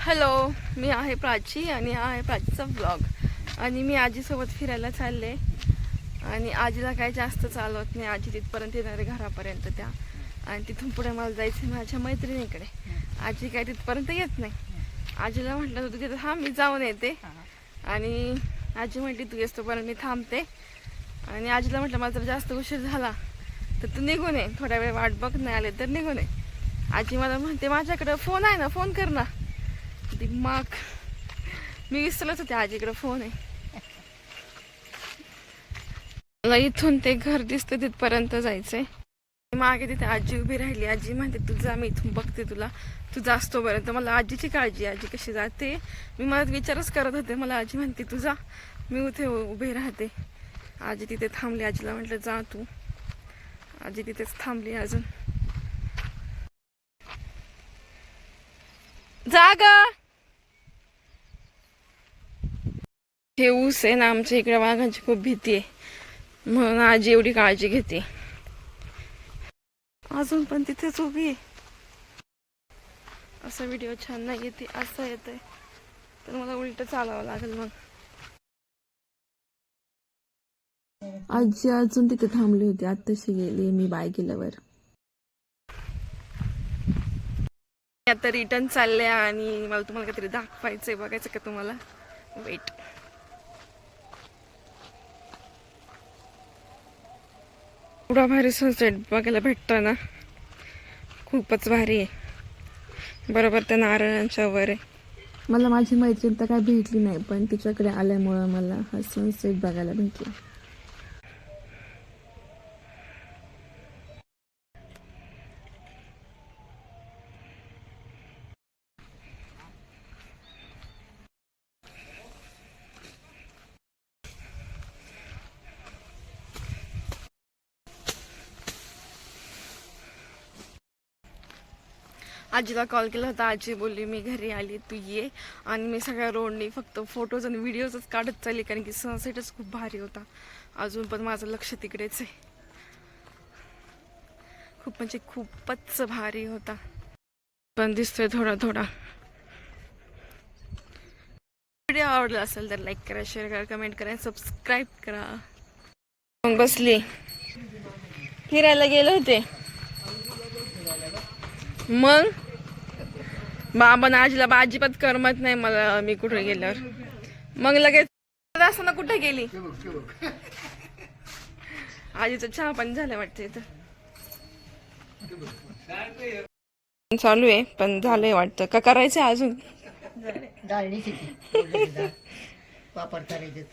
Hello, मी आहे प्राची आणि हा आहे प्राचीचा ब्लॉग. आणि मी आजीसोबत फिरायला चालले आणि आजीला काही जास्त चालवत नाही. आजी तिथपर्यंत येणार आहे घरापर्यंत त्या, आणि तिथून पुढे मला जायचं माझ्या मैत्रिणीकडे. आजी काय तिथपर्यंत येत नाही. आजीला म्हटलं तू तिथं थांब, मी जाऊन येते. आणि आजी म्हटली तू येस तोपर्यंत मी थांबते. आणि आजीला म्हटलं मला जर जास्त उशीर झाला तर तू निघून ये, थोड्या वेळ वाट बघ, नाही आले तर निघून ये. आजी मला म्हणते माझ्याकडं फोन आहे ना, फोन कर ना. मग मी विसरलच होते आजीकडे फोन आहे. मला इथून ते घर दिसते तिथपर्यंत जायचंय. मागे तिथे आजी उभी राहिली. आजी म्हणते तू जा, मी इथून बघते तुला, तू जास्तो पर्यंत. मला आजीची काळजी, आजी कशी जाते मी मला विचारच करत होते. मला आजी म्हणते तू जा, मी इथे उभे राहते. आजी तिथे थांबली. आजीला म्हटलं जा तू. आजी तिथेच थांबली अजून. जा ग. हे ऊस आहे ना, आमच्या इकडे वाघांची खूप भीती आहे म्हणून आजी एवढी काळजी घेते. अजून पण तिथेच उभी आहे. असा व्हिडिओ छान नाही येते, असं येतंय तर मला उलट चालावं लागेल. मग आजी अजून तिथे थांबली होती, आत्ताशी गेली मी बाय गेल्यावर. आता रिटर्न चालले आणि मला तुम्हाला काहीतरी दाखवायचंय. बघायचं का तुम्हाला? वेट. एवढा भारी सनसेट बघायला भेटतो ना, खूपच भारी आहे. बरोबर त्या नारळांच्या वर आहे. मला माझी मैत्रीण तर काय भेटली नाही, पण तिच्याकडे आल्यामुळं मला हा सनसेट बघायला भेटला. आजीला कॉल केला होता. आजी बोलली मी घरी आली, तू ये. आणि मी सगळ्या रोडनी फक्त फोटोज आणि व्हिडिओजच काढत चालली, कारण की सनसेटच खूप भारी होता. अजून पण माझं लक्ष तिकडेच आहे. खूप म्हणजे खूपच भारी होता. पण दिसतोय थोडा थोडा. व्हिडिओ आवडला असेल तर लाईक करा, शेअर करा, कमेंट करा, सबस्क्राईब करा. मग बसली, फिरायला गेले होते. मग बाबा ना आजीला अजिबात करमत नाही मला मी कुठे गेल्यावर. मग लगेच असताना कुठे गेली. आजीचं चहा पण झालं वाटतं इथं. चालू आहे पण झालंय वाटतं का करायचं अजून. पापड करायचे.